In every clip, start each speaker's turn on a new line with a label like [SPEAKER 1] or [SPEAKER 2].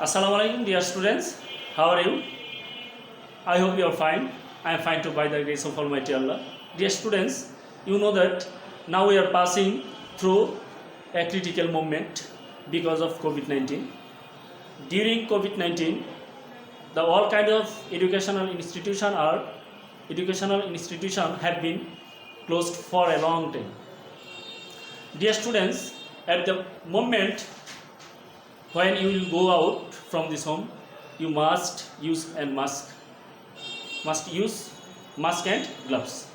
[SPEAKER 1] Assalamu alaikum, dear students. How are you? I hope you are fine. I am fine too by the grace of Almighty Allah. Dear students, you know that now we are passing through a critical moment because of COVID-19. During COVID-19, the all kind of educational institution have been closed for a long time. Dear students, at the moment when you will go out from this home, you must use mask and gloves.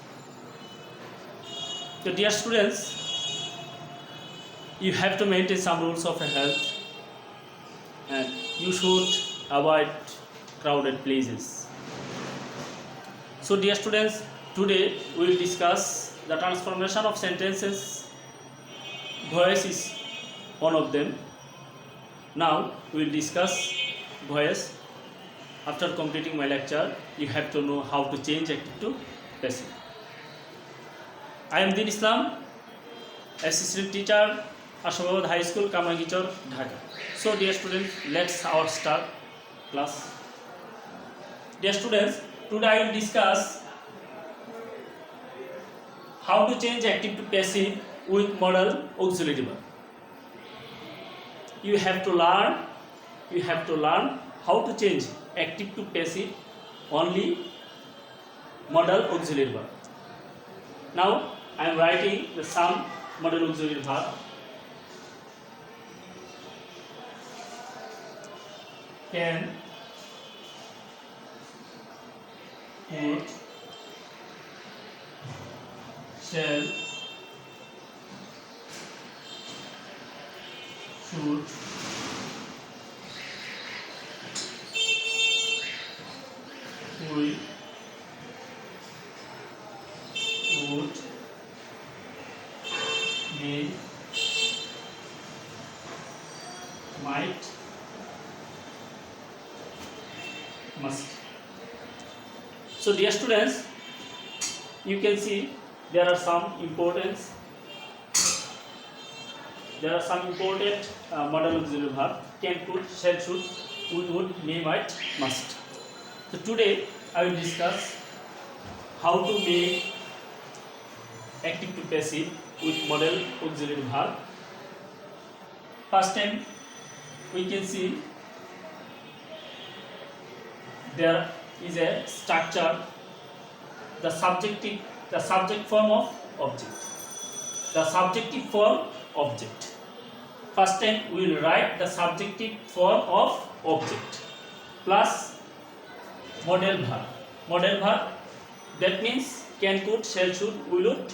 [SPEAKER 1] So dear students, you have to maintain some rules of health and you should avoid crowded places. So dear students, today we will discuss the transformation of sentences. Voice is one of them. Now we will discuss voice. After completing my lecture, you have to know how to change active to passive. I am Din Islam, assistant teacher, Ashababad High School, Kamargichor, Dhaka. So dear students, let's start class. Dear students, today I will discuss how to change active to passive with modal auxiliary verb. You have to learn how to change active to passive only modal auxiliary verb. Now I am writing the some modal auxiliary verb. Can, could, shall, should, will, would, may, might, must. So dear students, you can see there are some important modal auxiliary verb: can, could, shall, should, would, may, might, must. So today I will discuss how to make active to passive with modal auxiliary verb. First time we can see there is a structure, the subject form of object. The subjective form object. First time we will write the subjective form of object plus modal verb. Modal verb, that means can, could, shall, should, will, would,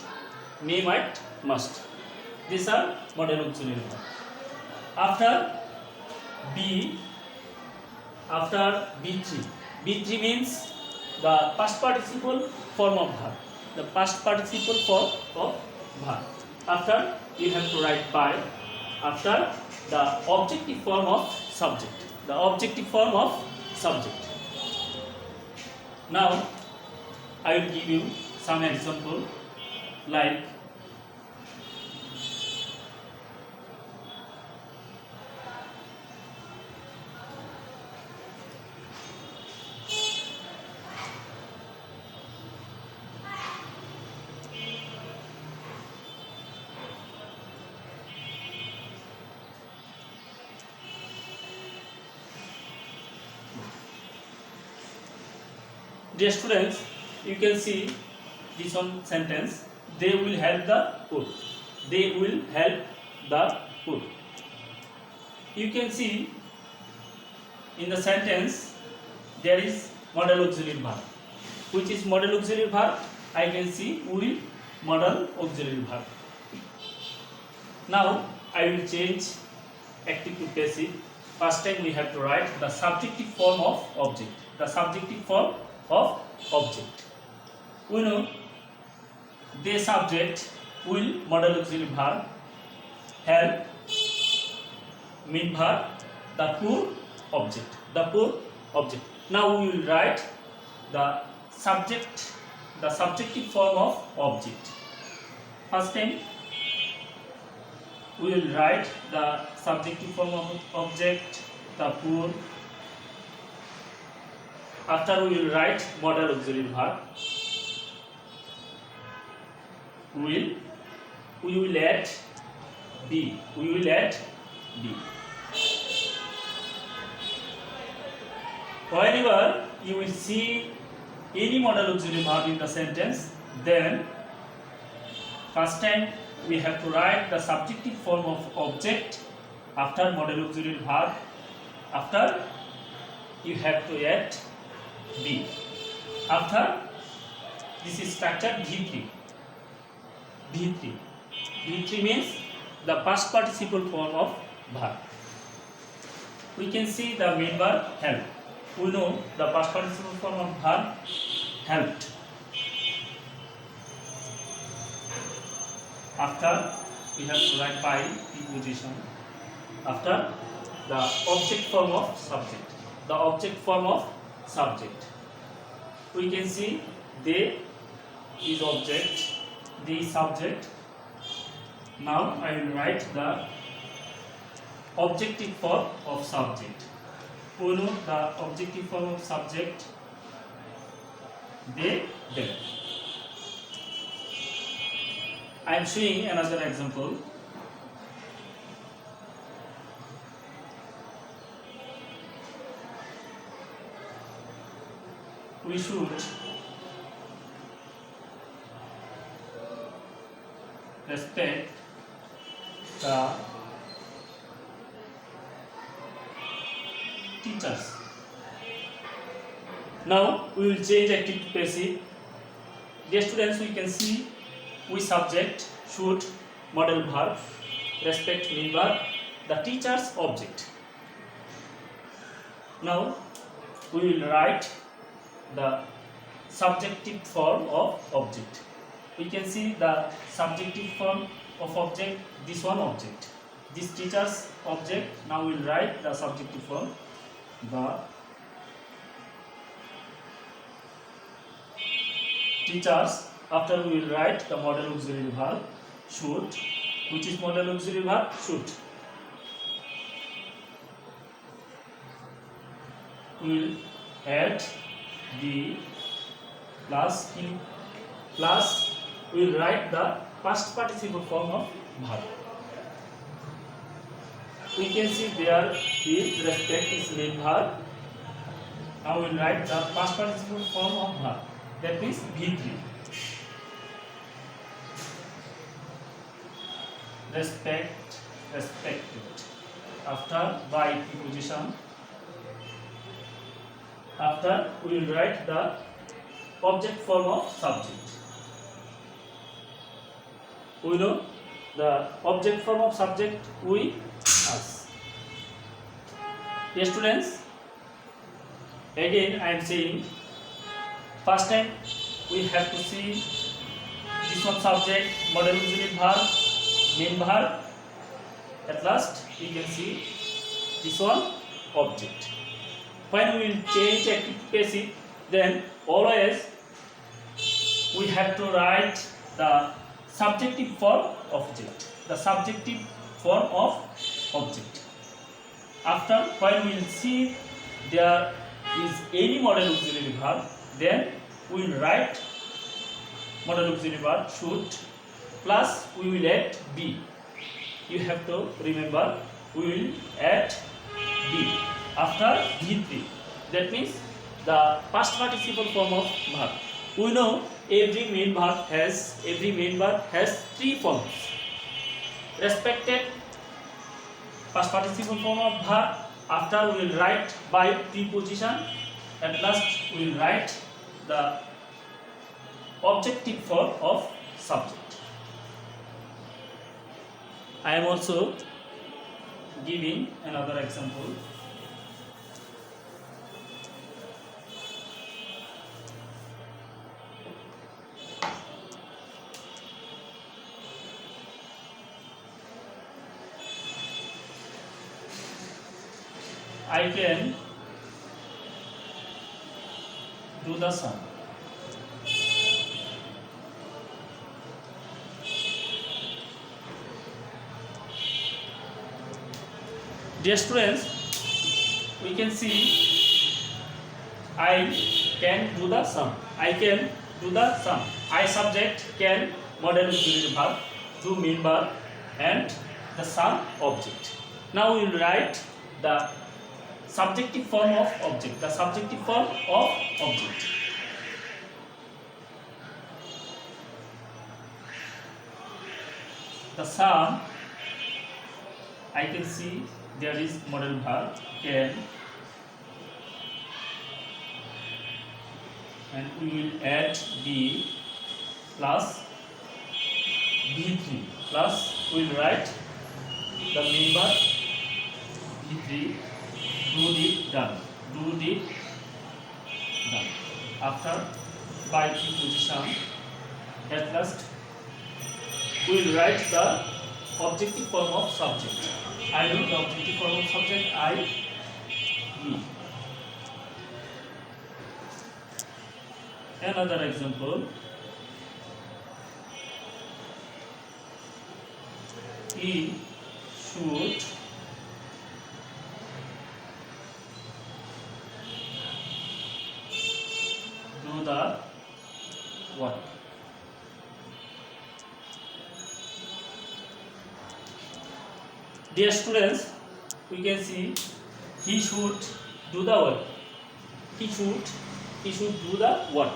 [SPEAKER 1] may, might, must. These are modal auxiliary verb. After B3. B3 means the past participle form of verb. The past participle form of verb. After you have to write by. After the objective form of subject. The objective form of subject. Now I will give you some example like dear students, you can see this one sentence. They will help the poor. They will help the poor. You can see in the sentence there is modal auxiliary verb. Which is modal auxiliary verb? I can see will modal auxiliary verb. Now I will change active to passive. First time we have to write the subjective form of object. The subjective form of object. We know the subject will modal auxiliary verb, help mean verb, the poor object. The poor object. Now we will write the subjective form of object. First time we will write the subjective form of object, the poor. After we will write modal auxiliary verb. We will add be. We will add be. Whenever you will see any modal auxiliary verb in the sentence, then first time we have to write the subjective form of object after modal auxiliary verb. After you have to add be. After this is structured V3. V3. V3 means the past participle form of verb. We can see the main verb help. We know the past participle form of verb helped. After we have to write by preposition. After the object form of subject. The object form of subject. We can see they is object, they is subject. Now I will write the objective form of subject. We know the objective form of subject they, them. I am showing another example. We should respect the teachers. Now we will change active to passive. Dear students, we can see we subject, should, modal verb, respect main verb, the teacher's object. Now we will write the subjective form of object. We can see the subjective form of object, this one object, this teacher's object. Now we will write the subjective form, the teachers. After we will write the modal auxiliary verb should, which is modal auxiliary verb should. We will add the plus in plus we will write the past participle form of verb. We can see there is respect is main verb. Now we will write the past participle form of verb, that is V3. Respect, respected. After by preposition. After we will write the object form of subject. We know the object form of subject we, us. Yes, students, again I am saying, first time we have to see this one subject, modal auxiliary verb, main verb. At last we can see this one object. When we will change active to passive, then always we have to write the subjective form of object. The subjective form of object. After when we will see there is any modal auxiliary verb, then we will write modal auxiliary verb should plus we will add be. You have to remember we will add be after V3. That means the past participle form of verb. We know every main verb has three forms. Respected, past participle form of verb. After we will write by preposition. At last we will write the objective form of subject. I am also giving another example. I can do the sum. Dear students, we can see I can do the sum. I can do the sum. I subject, can, modal auxiliary verb, do mean verb, and the sum object. Now we will write the subjective form of object. The subjective form of object. The sum, I can see there is modal verb can, and we will add b plus b3 plus we will write the mean verb b3, do the done, do the done. After by preposition, at last we will write the objective form of subject. I know the objective form of subject, I, me. Another example, he should do the work. Dear students, we can see he should do the work. He should do the work.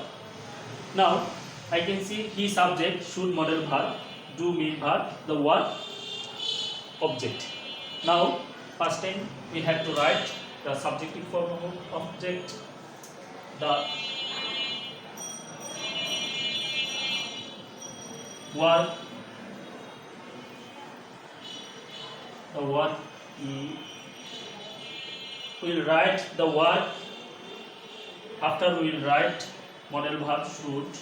[SPEAKER 1] Now I can see he subject, should modal verb, do mean verb, the work object. Now first time we have to write the subjective form of object, the work, we will write the work. After we will write modal verb should,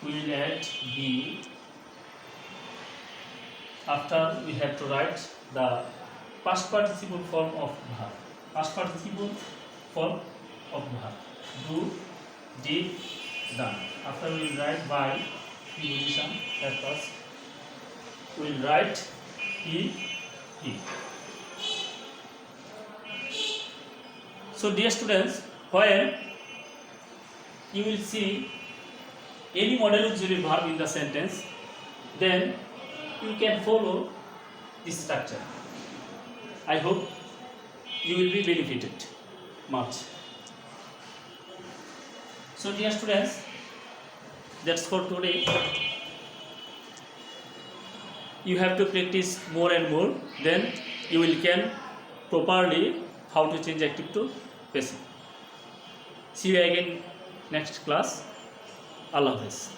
[SPEAKER 1] we will add be. After we have to write the past participle form of verb. Past participle form of verb. Do, did, done. After we will write by preposition at first. We will write he. So dear students, when you will see any modal auxiliary verb in the sentence, then you can follow this structure. I hope you will be benefited much. So dear students, that's for today. You have to practice more and more, then you will can properly how to change active to passive. See you again next class. Allah Hafiz.